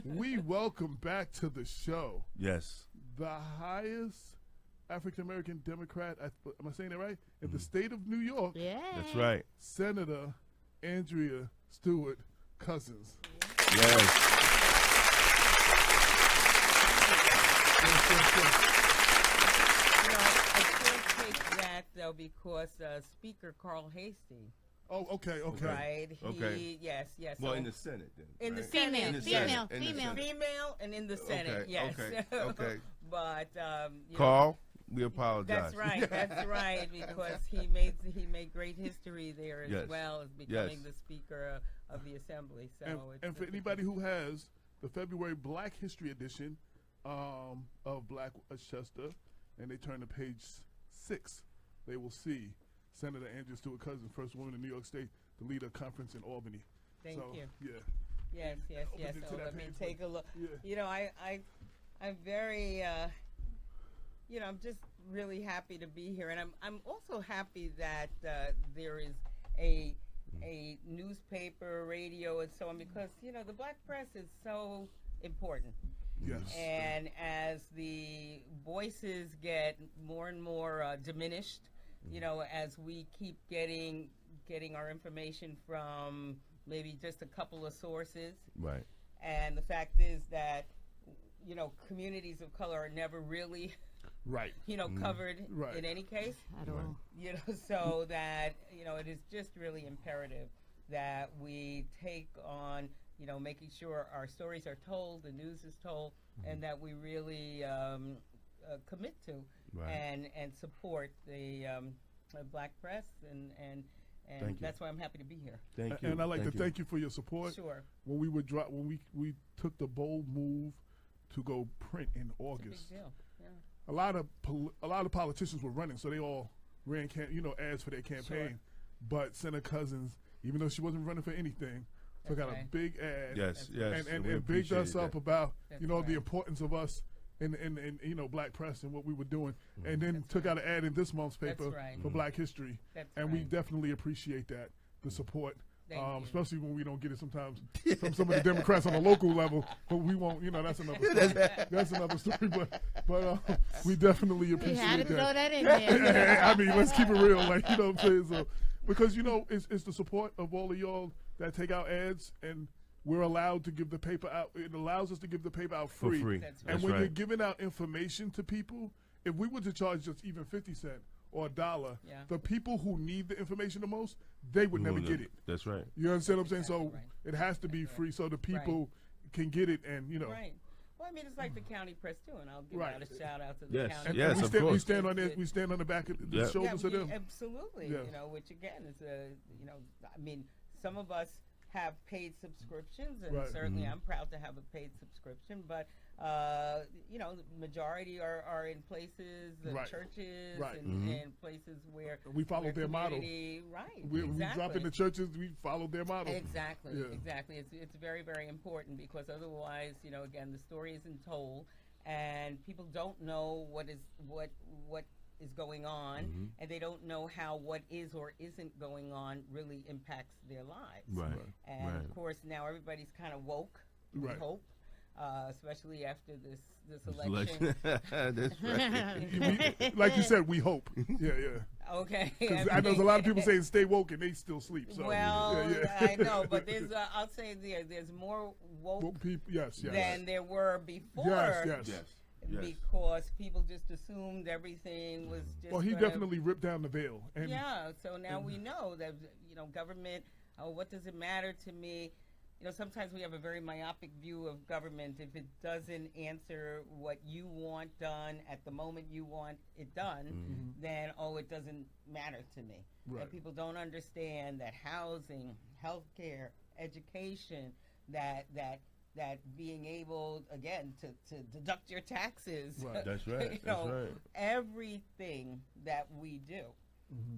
We welcome back to the show Yes. the highest African American Democrat, am I saying that right? In the state of New York, Yeah. That's right. Senator Andrea Stewart Cousins. Yes. I can't take that though because Speaker Carl Hastie. Oh, okay. Right. Okay. Yes. Well, So in the Senate then. in the right? Senate. In the Female. Senate, in the Senate. Female and in the Senate. Okay, Yes. okay. But Carl, we apologize. That's right. That's right. Because he made great history there as Yes. well as becoming Yes. the Speaker of the Assembly. So And for anybody who has the February Black History Edition of Black Westchester, and they turn to page 6, they will see Senator Andrea Stewart Cousins, first woman in New York State to lead a conference in Albany. Thank you. Yeah. Yes. Open it to So that let me page. take a look. Yeah. I'm very, I'm just really happy to be here, and I'm also happy that there is a newspaper, radio, and so on, because the black press is so important. Yes. And as the voices get more and more diminished, as we keep getting our information from maybe just a couple of sources, Right. and the fact is that communities of color are never really Right. covered Right. in any case, At all. so that it is just really imperative that we take on making sure our stories are told, the news is told, and that we really commit to Right. and support the black press, and Thank you. that's why I'm happy to be here. Thank you. And I'd like to thank you for your support. Sure. When we took the bold move to go print in It's a August, big deal. Yeah. a lot of politicians were running, so they all ran ads for their campaign. Sure. But Senator Cousins, even though she wasn't running for anything, took That's out a right. big ad Yes, yes. and we bigged us appreciate up that. about That's the right. importance of us in black press and what we were doing, and then took out an ad in this month's That's paper right. for Black History, That's and we right. definitely appreciate that, the support. Thank you. Especially when we don't get it sometimes from some of the Democrats on the local level, but we won't. That's another story. That's another story. But we definitely We appreciate had to that. throw that in there. I mean, let's keep it real, what I'm saying. So, because it's the support of all of y'all that take out ads, and we're allowed to give the paper out. It allows us to give the paper out For free. free. That's And That's when right. you're giving out information to people, if we were to charge just even 50 cents or $1, Yeah. the people who need the information the most, they would never get it. That's right. You understand what I'm saying? So Exactly right. it has to be free so the people can get it, and Right. Well, I mean, it's like the county press too, and I'll give Right. out a shout out to the Yes. county. and Yes, we, of stand, we course. stand on it. We stand on the back of the Yeah. shoulders of them. Absolutely. Yeah. Which again is I mean, some of us have paid subscriptions, and Right. certainly I'm proud to have a paid subscription, but the majority are in places, Right. churches, Right. and places where We follow where their model. community- Right. We exactly. drop in the churches. We follow their model. Exactly, Yeah. exactly. It's very, very important, because otherwise, again, the story isn't told, and people don't know what is going on, and they don't know how what is or isn't going on really impacts their lives. Right. And Right. of course, now everybody's kind of woke. We Right. hope, especially after this Election. election. That's right. Like you said, we hope. Yeah. Okay. Because I know there's a lot of people saying stay woke and they still sleep. So Well, yeah. I know, but I'll say there's more woke Woke people, yes. than there were before. Yes. Yes. Yes. Because people just assumed everything was just. Well, he gonna- definitely ripped down the veil. And Yeah. So now we know that government. Oh, what does it matter to me? Sometimes we have a very myopic view of government. If it doesn't answer what you want done at the moment you want it done, then it doesn't matter to me. Right. And people don't understand that housing, healthcare, education, that being able again to deduct your taxes. Right. That's right. you That's know, right. everything that we do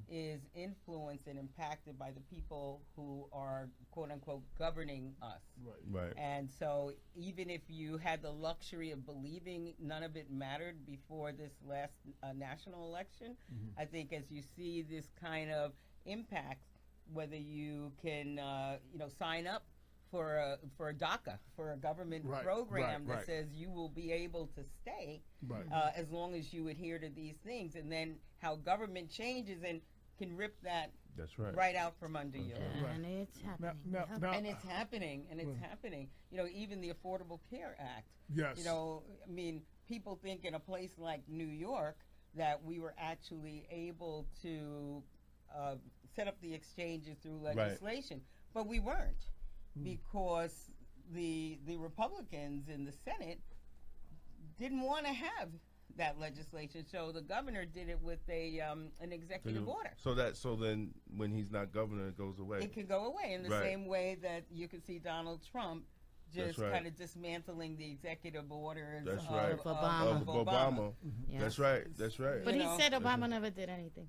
is influenced and impacted by the people who are quote unquote governing us. Right. And so even if you had the luxury of believing none of it mattered before this last national election, I think as you see this kind of impact, whether you can sign up a DACA, for a government Right, program right, that right. says you will be able to stay Right. as long as you adhere to these things, and then how government changes and can rip that That's right. right out from under you. Right. And it's happening. Now, Yep. now, And it's happening, and it's happening. You know, even the Affordable Care Act. yes. You know, I mean, people think in a place like New York that we were actually able to set up the exchanges through legislation, but we weren't, because the Republicans in the Senate didn't want to have that legislation, so the governor did it with an executive order. So then when he's not governor, it goes away. It can go away in the Right. same way that you can see Donald Trump That's just right. kind of dismantling the executive orders That's of, right. of Obama. Of Obama. Yeah. That's right. That's right. But You he know. said Obama never did anything.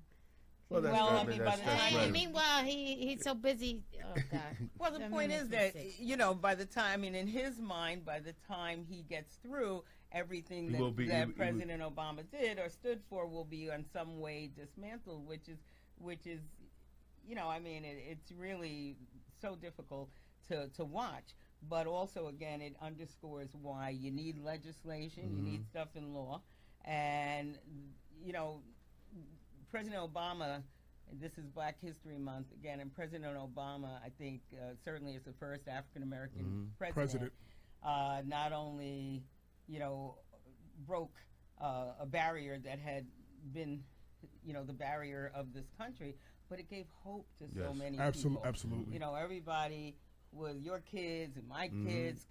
Well, Well, I mean, by the time- I right. mean, well, he's so busy. Oh God. Well, the I point mean, is it's that, mistake. you know, by the time, I mean, in his mind, by the time he gets through, everything He that, will be- that he will- President Obama did or stood for will be in some way dismantled, which is, you know, I mean, it's really so difficult to watch. But also, again, it underscores why you need legislation, you need stuff in law, and, you know, President Obama, and this is Black History Month again, and President Obama, I think, certainly is the first African American president. Not only, you know, broke a barrier that had been, you know, the barrier of this country, but it gave hope to so Yes. many Absolutely, people. absolutely. You know, everybody with your kids and my kids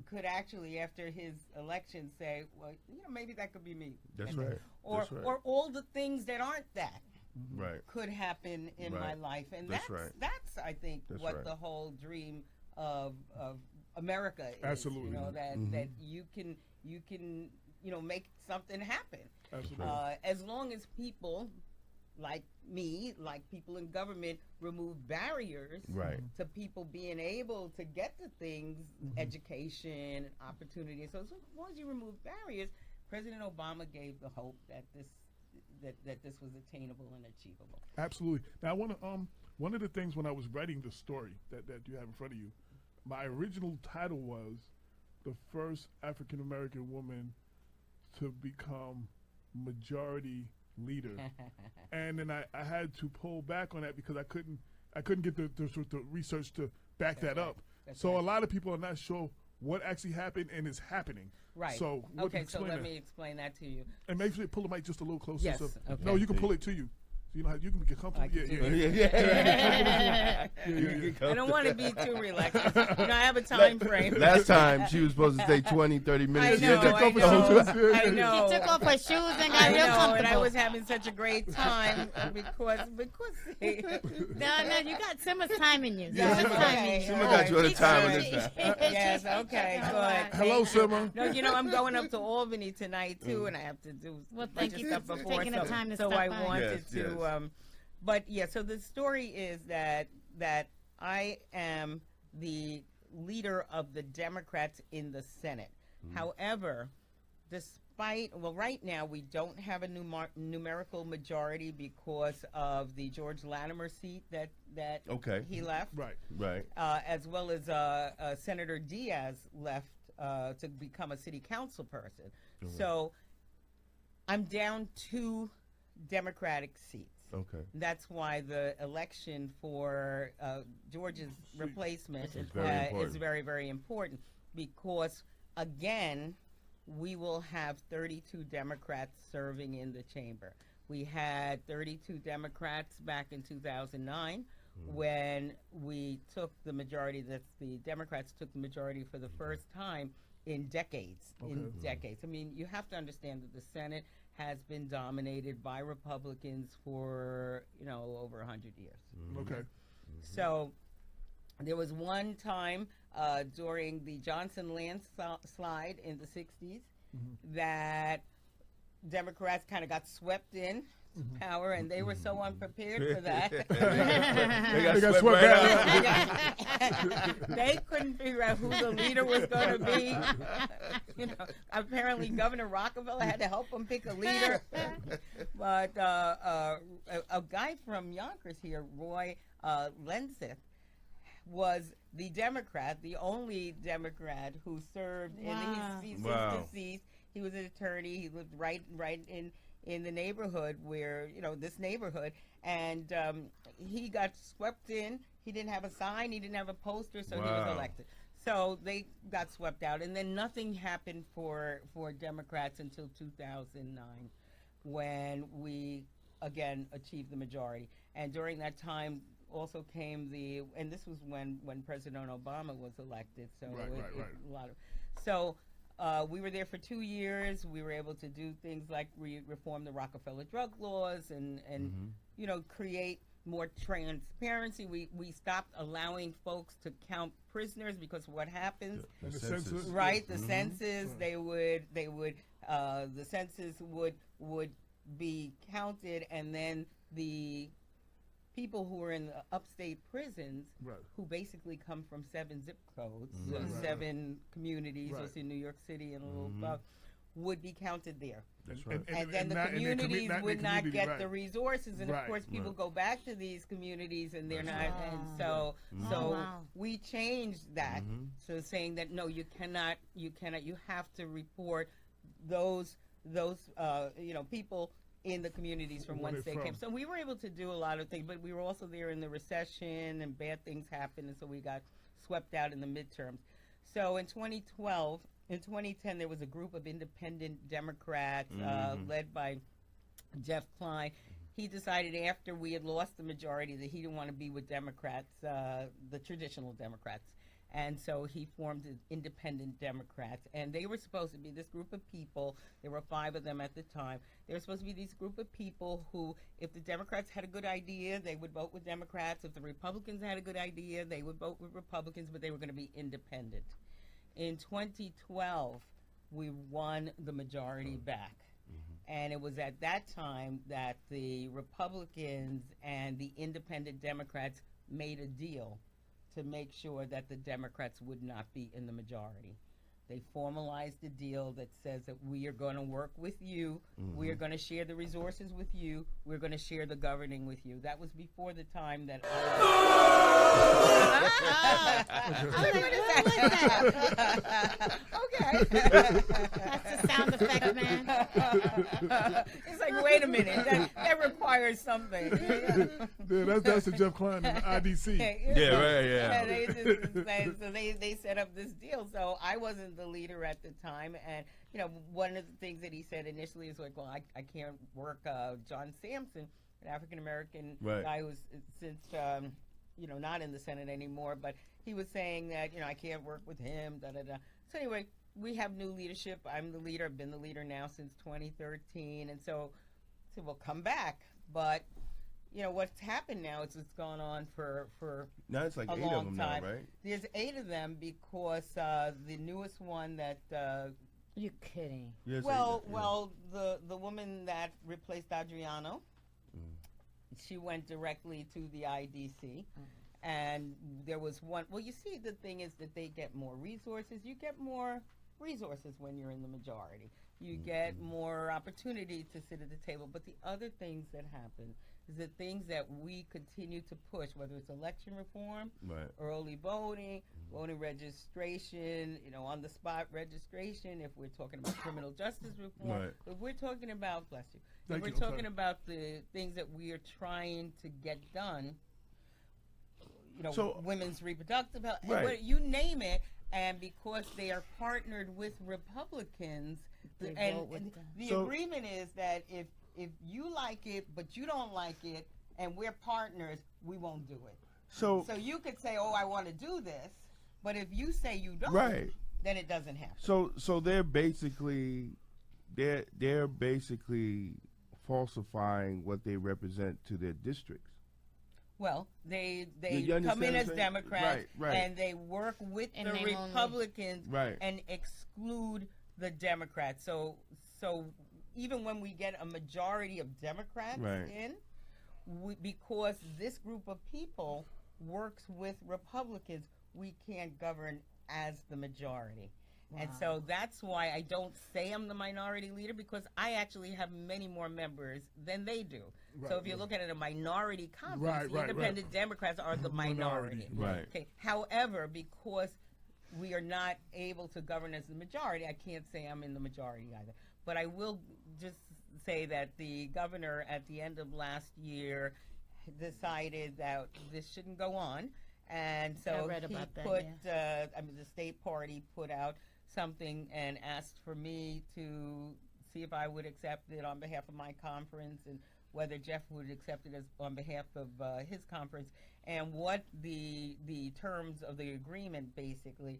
could actually, after his election, say, well, you know, maybe that could be me. That's And- right. Or That's right. or all the things that aren't that Right. could happen in my Right. life, and That's that's right. that's I think That's what right. the whole dream of America is. Absolutely. You know, that that you can you know, make something happen. Absolutely. As long as people like me, like people in government, remove barriers Right. to people being able to get to things, education, opportunity. So as long as you remove barriers, President Obama gave the hope that this was attainable and achievable. Absolutely. Now, I want to one of the things when I was writing the story that you have in front of you, my original title was "The First African American Woman to Become Majority Leader," and then I had to pull back on that because I couldn't get the research to back that up. That's So right. a lot of people are not sure what actually happened and is happening. Right. So what Okay, so explain let that. me explain that to you. And make sure you pull the mic just a little closer. Yes, So, okay. No, you can pull it to you. So you know how you can get comfortable. I can do Yeah. that. Yeah. I don't want to be too relaxed. You know, I have a time frame. Last time she was supposed to stay 20, 30 minutes. I know, She took I over the whole know, time. I know. She took off her shoes and I got real know, comfortable. and I was having such a great time because No, you got Simmer's time in you. Yeah, Simmer's time in okay. you. Simmer got you on a She's timer good. this time. Yes, okay, good. Hello, Thank you. Simmer. No, you know, I'm going up to Albany tonight too, and I have to do Well, a bunch thank of you stuff for before. taking the so, time to so stop I by. wanted Yes, to, yes. but yeah. So the story is that I am the leader of the Democrats in the Senate. However, right now we don't have a numerical majority because of the George Latimer seat that Okay. he left. Right. Right. As well as Senator Diaz left to become a city council person. So I'm down 2 Democratic seats. Okay. That's why the election for George's replacement It's very important. is very, very important because, again, we will have 32 Democrats serving in the chamber. We had 32 Democrats back in 2009 when we took the majority. The Democrats took the majority for the first time in decades. In decades. I mean, you have to understand that the Senate has been dominated by Republicans for, you know, over 100 years. Okay. So there was one time during the Johnson landslide in the 60s that Democrats kind of got swept in power, and they were so unprepared for that. They got got swept swept right out. out. They couldn't figure out who the leader was going to be. You know, apparently Governor Rockefeller had to help them pick a leader. But a guy from Yonkers here, Roy Lenseth, was the Democrat, the only Democrat who served. Wow. And he's since deceased. He was an attorney. He lived right in the neighborhood where, this neighborhood. And he got swept in. He didn't have a sign. He didn't have a poster, so he was elected. So they got swept out. And then nothing happened for Democrats until 2009 when we, again, achieved the majority. And during that time also came and this was when President Obama was elected. So a lot of, so we were there for 2 years. We were able to do things like reform the Rockefeller drug laws and create more transparency. We stopped allowing folks to count prisoners because what happens, the census, right? The census, the census would be counted, and then the people who are in the upstate prisons, who basically come from 7 zip codes, 7 communities, also in New York City and a little above, would be counted there. That's right. And then the communities would not get the resources, and of course people go back to these communities and they're not, and so we changed that. So saying that no, you have to report those people in the communities from whence they came. So we were able to do a lot of things, but we were also there in the recession and bad things happened, and so we got swept out in the midterms. So in 2010, there was a group of independent Democrats led by Jeff Klein. He decided after we had lost the majority that he didn't want to be with Democrats, the traditional Democrats. And so he formed independent Democrats. And they were supposed to be this group of people. There were 5 of them at the time. They were supposed to be this group of people who, if the Democrats had a good idea, they would vote with Democrats. If the Republicans had a good idea, they would vote with Republicans, but they were going to be independent. In 2012, we won the majority back. And it was at that time that the Republicans and the independent Democrats made a deal to make sure that the Democrats would not be in the majority. They formalized a deal that says that we are going to work with you, we are going to share the resources with you, we're going to share the governing with you. That was before the time that Okay. That's the sound effect, man. It's like, wait a minute, that requires something. That's the Jeff Klein and the IDC. So they set up this deal. So I wasn't the leader at the time, and one of the things that he said initially is like, well, I can't work John Sampson, an African American guy who's since not in the Senate anymore, but he was saying that I can't work with him. So anyway, we have new leadership. I'm the leader. I've been the leader now since 2013, and so we'll come back. But what's happened now is it's gone on for now it's like a 8 long of them time. now, right? There's 8 of them because the newest one that you're kidding. Yes, well, the woman that replaced Adriano, she went directly to the IDC, and there was one. Well, you see, the thing is that they get more resources. You get more resources when you're in the majority. You get more opportunity to sit at the table. But the other things that happen is the things that we continue to push, whether it's election reform, early voting, voting registration, on-the-spot registration, if we're talking about criminal justice reform, if we're talking about, bless you, if we're talking about the things that we are trying to get done, women's reproductive health, you name it, and because they are partnered with Republicans, the agreement is that if you like it, but you don't like it, and we're partners, we won't do it. So you could say, oh, I want to do this, but if you say you don't, then it doesn't happen. So they're basically falsifying what they represent to their districts. Well, they come in as Democrats, and they work with the Republicans and exclude the Democrats. So even when we get a majority of Democrats in, because this group of people works with Republicans, we can't govern as the majority. And so that's why I don't say I'm the minority leader, because I actually have many more members than they do. Right, so if you're looking at a minority conference, the independent Democrats are the minority. Right. Okay. However, because we are not able to govern as the majority, I can't say I'm in the majority either. But I will just say that the governor at the end of last year decided that this shouldn't go on. And so he put, the state party put out something and asked for me to see if I would accept it on behalf of my conference, and whether Jeff would accept it as on behalf of his conference. And what the terms of the agreement basically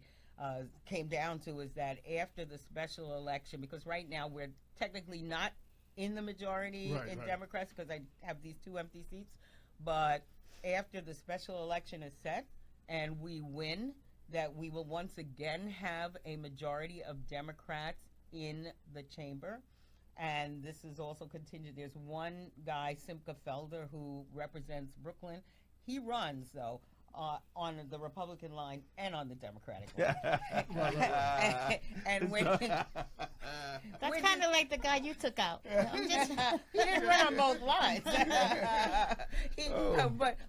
came down to is that after the special election, because right now we're technically not in the majority in Democrats because I have these 2 empty seats, but after the special election is set and we win, that we will once again have a majority of Democrats in the chamber. And this is also contingent. There's one guy, Simca Felder, who represents Brooklyn. He runs, though, on the Republican line and on the Democratic line. and when that's kind of like the guy you took out. He didn't run on both lines.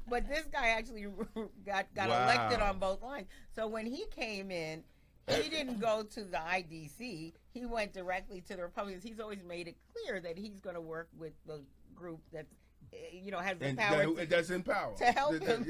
But this guy actually got elected on both lines. So when he came in, he didn't go to the IDC. He went directly to the Republicans. He's always made it clear that he's going to work with the group that's, has the power that's in power to help him.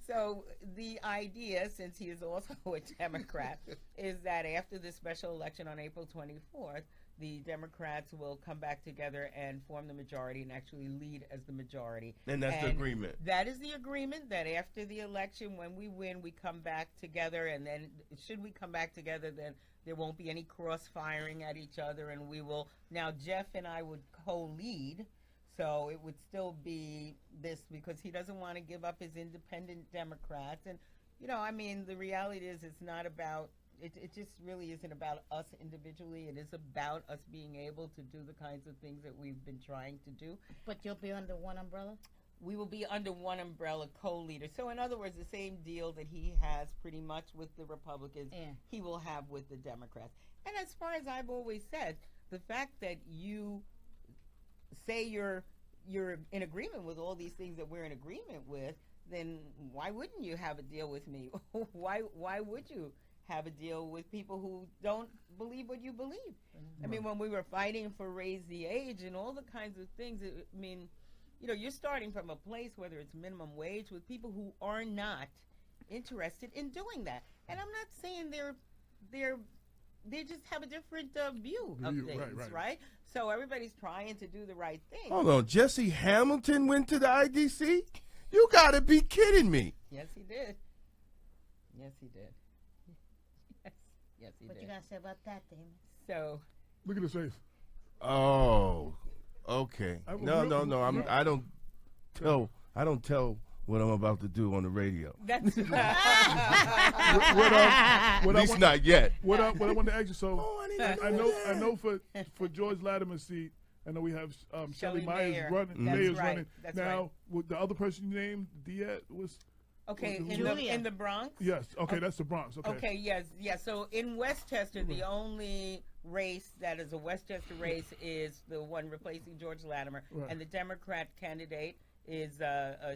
So the idea, since he is also a Democrat, is that after the special election on April 24th, the Democrats will come back together and form the majority and actually lead as the majority. And that's the agreement. That is the agreement, that after the election, when we win, we come back together. And then should we come back together, then there won't be any cross-firing at each other. And we will, now Jeff and I would co-lead. So it would still be this, because he doesn't want to give up his independent Democrats. And, the reality is it's not about, it just really isn't about us individually. It is about us being able to do the kinds of things that we've been trying to do. But you'll be under one umbrella? We will be under one umbrella, co-leader. So in other words, the same deal that he has pretty much with the Republicans, he will have with the Democrats. And as far as I've always said, the fact that you say you're in agreement with all these things that we're in agreement with, then why wouldn't you have a deal with me? Why would you have a deal with people who don't believe what you believe? I mean, when we were fighting for raise the age and all the kinds of things, you're starting from a place, whether it's minimum wage, with people who are not interested in doing that. And I'm not saying they just have a different view of things, right? So everybody's trying to do the right thing. Hold on, Jesse Hamilton went to the IDC? You gotta be kidding me. Yes, he did. Yes, he did. Yes, he did. What you gotta say about that, Damon? So, look at his face. Oh, okay. No. I don't tell what I'm about to do on the radio. That's At least not yet. What I want to ask you, so I know for George Latimer's seat, I know we have Shelley Myers running. Mayer's running. That's now, with the other person you named, Diet was. Okay, in the Bronx? Yes, okay, that's the Bronx, okay. Okay, yes. So in Westchester, the only race that is a Westchester race is the one replacing George Latimer, and the Democrat candidate is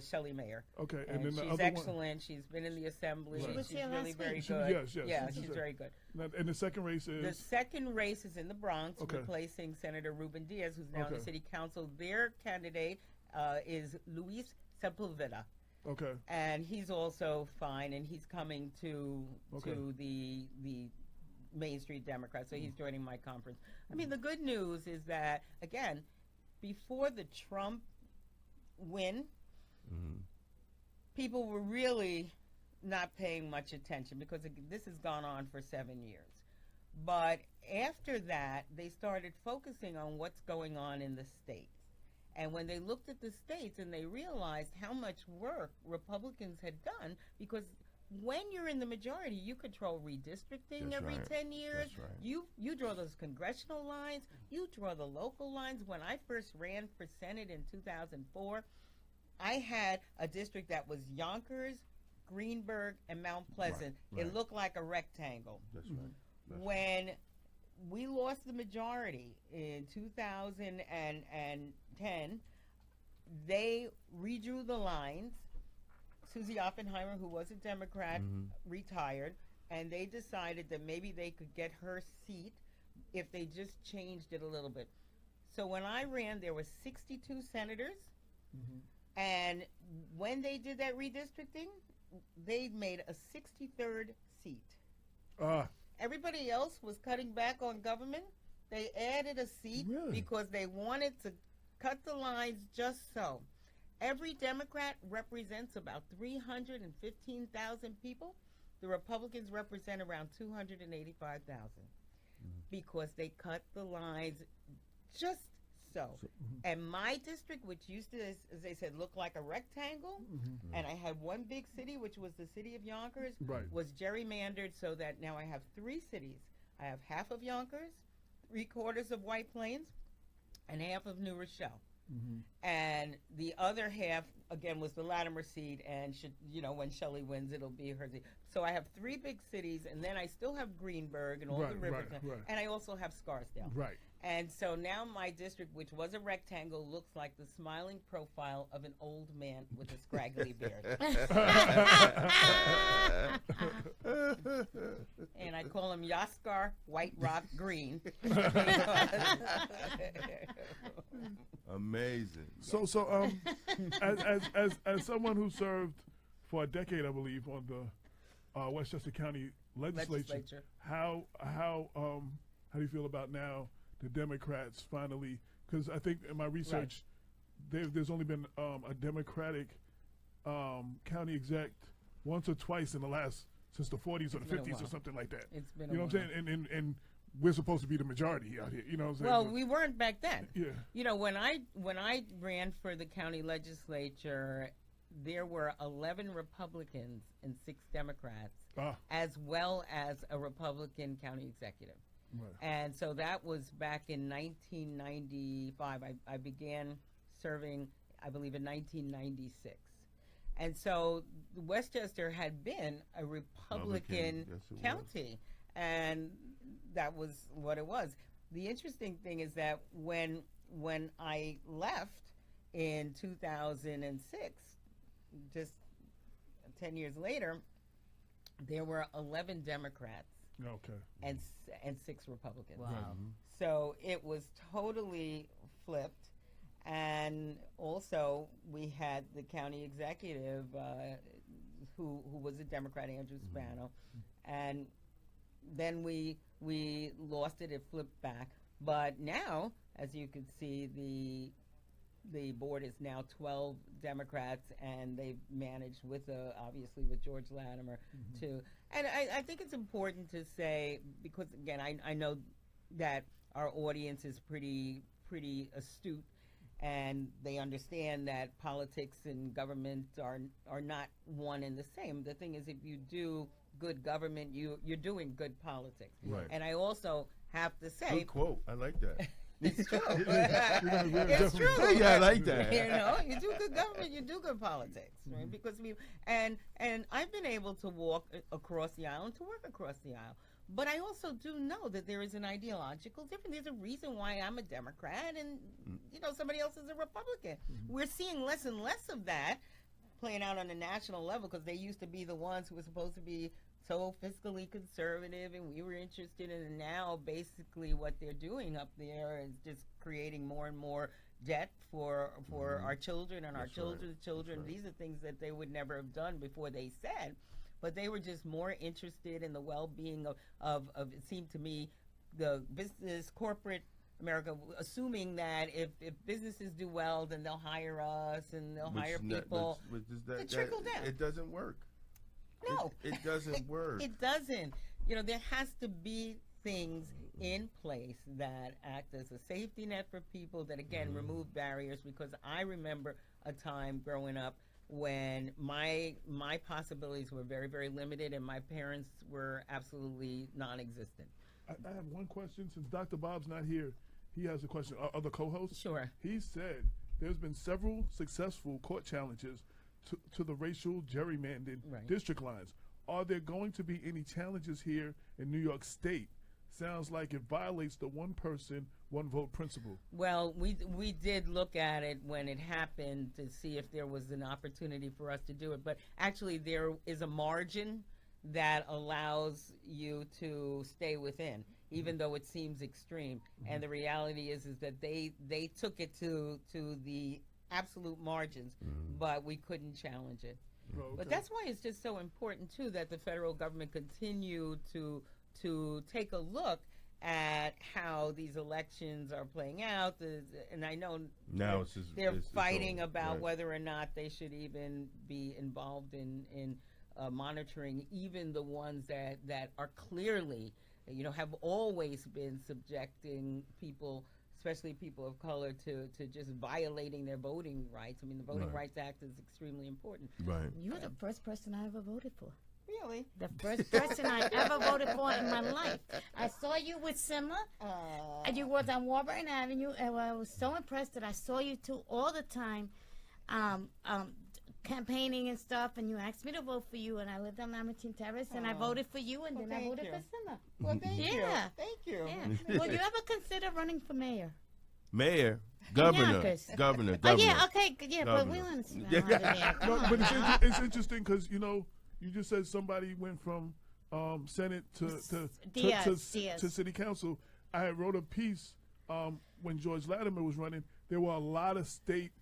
Shelley Mayer. Okay, and then she's the other excellent. one. She's been in the assembly. She was She's here really last very week. good. Yes, Yeah, she's very good. And the second race is? The second race is in the Bronx, replacing Senator Ruben Diaz, who's now in the city council. Their candidate is Luis Sepulveda. Okay. And he's also fine, and he's coming to the Main Street Democrats, so he's joining my conference. I mean, the good news is that, again, before the Trump win, people were really not paying much attention because this has gone on for 7 years. But after that, they started focusing on what's going on in the states. And when they looked at the states and they realized how much work Republicans had done, because when you're in the majority, you control redistricting every 10 years. That's right. You draw those congressional lines. You draw the local lines. When I first ran for Senate in 2004, I had a district that was Yonkers, Greenberg and Mount Pleasant. Right. It looked like a rectangle. That's right. When we lost the majority in 2010, they redrew the lines. Susie Oppenheimer, who was a Democrat, retired, and they decided that maybe they could get her seat if they just changed it a little bit. So when I ran, there were 62 senators, and when they did that redistricting, they made a 63rd seat. Everybody else was cutting back on government. They added a seat because they wanted to cut the lines just so. Every Democrat represents about 315,000 people. The Republicans represent around 285,000 because they cut the lines just so. And my district, which used to, as they said, look like a rectangle, and I had one big city, which was the city of Yonkers, was gerrymandered so that now I have 3 cities. I have half of Yonkers, 3/4 of White Plains, and half of New Rochelle. And the other half, again, was the Latimer seat, and when Shelley wins, it'll be her seat. So I have 3 big cities, and then I still have Greenberg and all the rivers, and I also have Scarsdale. And so now my district, which was a rectangle, looks like the smiling profile of an old man with a scraggly beard. And I call him Yaskar White Rock Green. Amazing. So as someone who served for a decade, I believe, on the Westchester County legislature, how do you feel about now the Democrats finally? Because I think in my research, there's only been a Democratic county exec once or twice in the last, since the 40s or the 50s or something like that. It's been you know what I'm saying? And we're supposed to be the majority out here. You know what I'm saying? Well, we weren't back then. Yeah. You know, when I ran for the county legislature, there were 11 Republicans and 6 Democrats, as well as a Republican county executive. And so that was back in 1995. I began serving, I believe, in 1996. And so Westchester had been a Republican county, and that was what it was. The interesting thing is that when I left in 2006, just 10 years later, there were 11 Democrats and 6 Republicans. Wow. So it was totally flipped. And also we had the county executive who was a Democrat, Andrew Spano. And then we lost it, it flipped back. But now, as you can see, the board is now 12 Democrats, and they've managed with obviously with George Latimer too. And I think it's important to say, because again, I know that our audience is pretty astute, and they understand that politics and government are not one and the same. The thing is, if you do good government, you're doing good politics. Right. And I also have to say, good quote. I like that. it's true. It's true. Yeah, I like that. You know, you do good government, you do good politics, right? Because and I've been able to walk across the aisle and to work across the aisle. But I also do know that there is an ideological difference. There's a reason why I'm a Democrat and somebody else is a Republican. We're seeing less and less of that playing out on a national level, because they used to be the ones who were supposed to be so fiscally conservative, and we were interested in it. And now basically what they're doing up there is just creating more and more debt for our children and our children's children. These are things that they would never have done before, they said. But they were just more interested in the well-being of it seemed to me, the business, corporate America, assuming that if businesses do well, then they'll hire us and they'll hire people to trickle down. It doesn't work. No. It doesn't work. It doesn't. You know, there has to be things in place that act as a safety net for people, that, again, remove barriers, because I remember a time growing up when my possibilities were very, very limited, and my parents were absolutely non-existent. I have one question. Since Dr. Bob's not here, he has a question. Other co-hosts? Sure. He said there's been several successful court challenges to the racial gerrymandering district lines. Are there going to be any challenges here in New York State? Sounds like it violates the one person, one vote principle. Well, we did look at it when it happened to see if there was an opportunity for us to do it. But actually, there is a margin that allows you to stay within, even though it seems extreme. And the reality is that they took it to the absolute margins, but we couldn't challenge it. Okay. But that's why it's just so important too that the federal government continue to take a look at how these elections are playing out. And I know now they're fighting over, about right. whether or not they should even be involved in monitoring even the ones that are clearly, have always been subjecting people, especially people of color, to just violating their voting rights. I mean, the Voting Rights Act is extremely important. Right. You're the first person I ever voted for. Really? The first person I ever voted for in my life. I saw you with Simma. And you was on Warburton Avenue, and I was so impressed that I saw you two all the time, campaigning and stuff, and you asked me to vote for you, and I lived on Lamartine Terrace, and I voted for you, and then I voted for Simma. Well, thank you. Yeah. Thank you. Yeah. Would you ever consider running for mayor? Mayor, governor, Yonkers. governor. Oh, yeah, okay, yeah, but we Governor. want to smell out of there. No, Come but on. it's interesting because you just said somebody went from Senate to Diaz. city council. I wrote a piece when George Latimer was running. There were a lot of state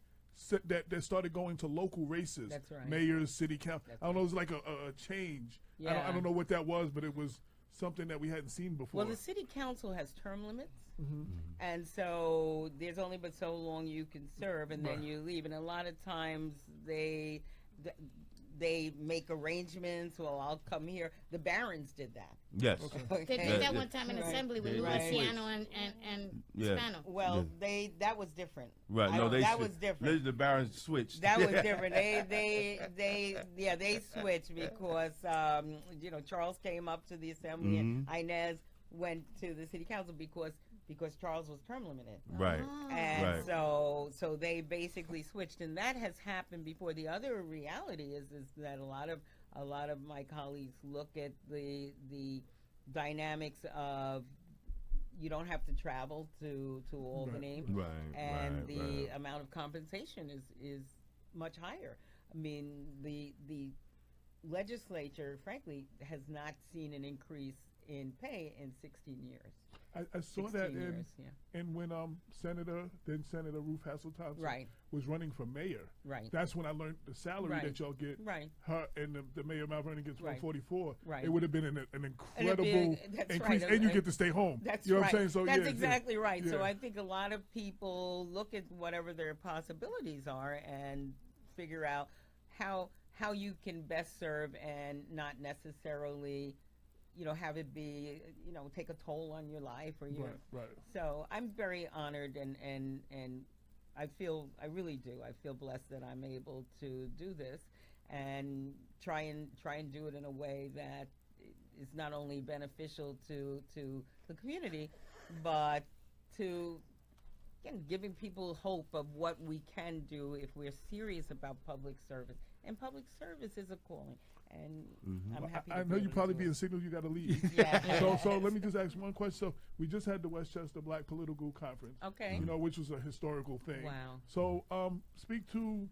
that started going to local races. That's right. Mayors, city council. That's I don't know. It was like a change. Yeah. I don't know what that was, but it was something that we hadn't seen before. Well, the city council has term limits, and so there's only but so long you can serve, and then you leave. And a lot of times they make arrangements. Well, I'll come here. The barons did that. Yes. They did that one time in Assembly with Right. Luciano and Yeah. Spano. Well, that was different. Right. I No, don't- they that swi- was different. The Barons switched. That was different. They switched because Charles came up to the assembly and Inez went to the city council because Charles was term limited. Right. And Right. so they basically switched, and that has happened before. The other reality is that a lot of my colleagues look at the dynamics of you don't have to travel to Albany, Right. and the right. amount of compensation is much higher. I mean, the legislature, frankly, has not seen an increase in pay in 16 years. I saw that 16 years, yeah. and when Senator Ruth Hasselhoff Right. was running for mayor. Right. That's when I learned the salary Right. that y'all get. Right. Her and the mayor of Mount Vernon gets Right. 144. Right. It would have been an incredible that's increase, right. and you get to stay home. That's you know right. what I'm saying? So that's yeah, exactly right. So yeah. I think a lot of people look at whatever their possibilities are and figure out how you can best serve and not necessarily, have it be, take a toll on your life or your. Right. So I'm very honored and I really do. I feel blessed that I'm able to do this and try and do it in a way that is not only beneficial to the community, but to, again, giving people hope of what we can do if we're serious about public service. And public service is a calling. And I'm happy. I know you probably being signaled you got to leave. Yeah. So let me just ask one question. So we just had the Westchester Black Political Conference. Okay. Which was a historical thing. Wow. So speak to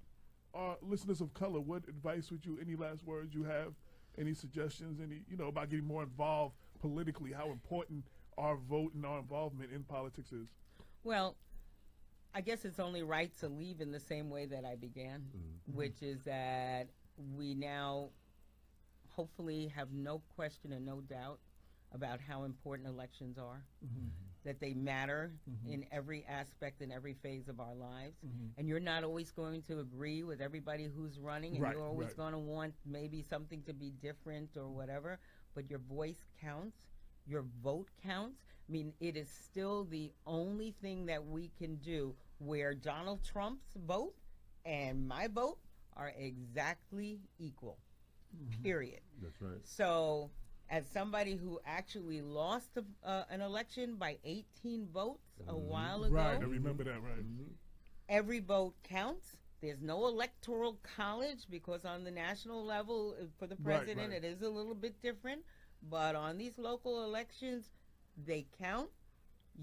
our listeners of color. What advice would you? Any last words you have? Any suggestions? Any about getting more involved politically? How important our vote and our involvement in politics is? Well, I guess it's only right to leave in the same way that I began, which is that we now hopefully have no question and no doubt about how important elections are, that they matter in every aspect and every phase of our lives. And you're not always going to agree with everybody who's running, and you're always going to want maybe something to be different or whatever, but your voice counts, your vote counts. I mean, it is still the only thing that we can do where Donald Trump's vote and my vote are exactly equal, period. That's right. So as somebody who actually lost an election by 18 votes a while ago, Right, I remember that, right. every vote counts. There's no electoral college because on the national level for the president, it is a little bit different. But on these local elections, they count.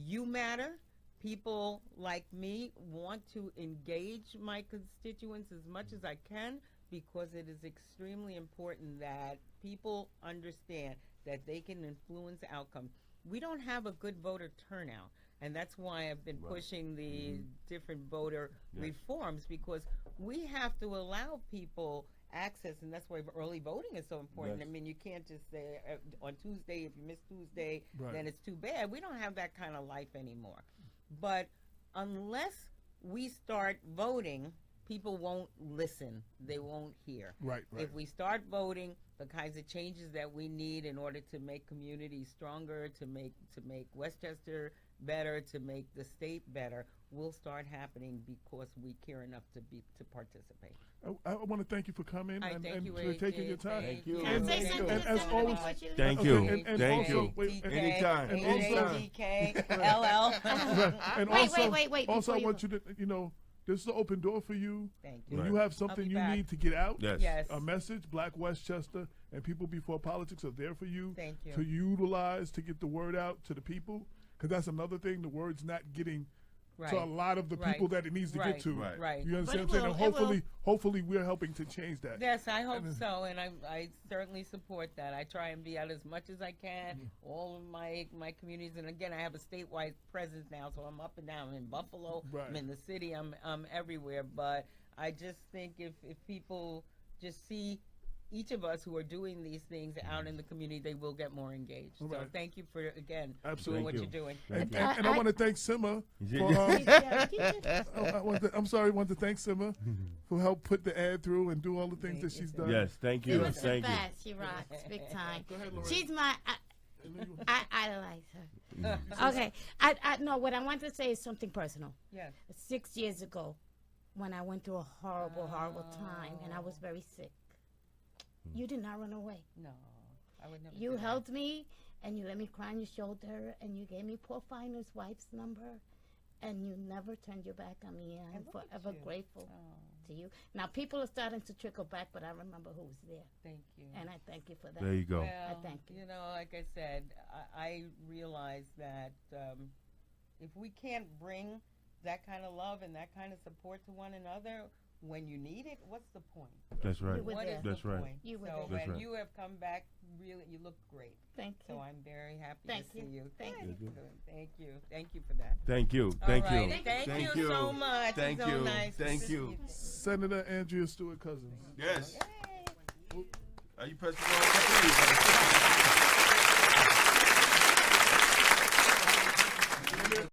You matter. People like me want to engage my constituents as much as I can because it is extremely important that people understand that they can influence outcomes. We don't have a good voter turnout, and that's why I've been pushing the different voter reforms, because we have to allow people access, and that's why early voting is so important. I mean, you can't just say on Tuesday, if you miss Tuesday, then it's too bad. We don't have that kind of life anymore. But unless we start voting, people won't listen. They won't hear. If we start voting, the kinds of changes that we need in order to make communities stronger, to make Westchester better, to make the state better, will start happening because we care enough to participate. I want to thank you for coming and you, for taking your time. Thank you. Can I say something? And as always, Thank you. and Thank also, you. wait, Anytime. DK, and Wait. Also, I before want you to, this is an open door for you. Thank you. When you have something be you back. need to get out, Yes. a message, Black Westchester and People Before Politics are there for you, Thank you. to utilize to get the word out to the people. Because that's another thing, the word's not getting to a lot of the people that it needs to get to. Right. You understand But what I'm saying? And hopefully we're helping to change that. Yes, I hope so, and I certainly support that. I try and be out as much as I can, all of my communities, and again, I have a statewide presence now, so I'm up and down. I'm in Buffalo, I'm in the city, I'm everywhere, but I just think if people just see each of us who are doing these things out in the community, they will get more engaged. So thank you for, again, doing what you're doing. And I want to thank Sima for, I want to thank Sima for help put the ad through and do all the things that she's done. Yes, thank She you. was the Thank you. best. She rocks big time. Go ahead, Lorraine. She's my. I idolize her. Okay. I no. What I want to say is something personal. Yes. 6 years ago, when I went through a horrible time and I was very sick, you did not run away. No, I would never. You do that. held me and you let me cry on your shoulder and you gave me Paul Finer's wife's number and you never turned your back on me, and I'm And look at forever you. grateful to you. Now people are starting to trickle back, but I remember who was there, Thank you. and I thank you for that. There you go. Well, thank you. Like I said, I realize that if we can't bring that kind of love and that kind of support to one another when you need it, what's the point? That's right. You were What there. is That's the right. point? You were so there. That's and right. you have come back, really, you look great. Thank you. So I'm very happy Thank to you. see you. Thank Good. you. Thank you. Thank you for that. Thank you. All Thank right. you. Thank you so much. Thank It's so you. nice to Thank see you. Senator Andrea Stewart Cousins. Yes. Yay. Are you pressing the wrong button?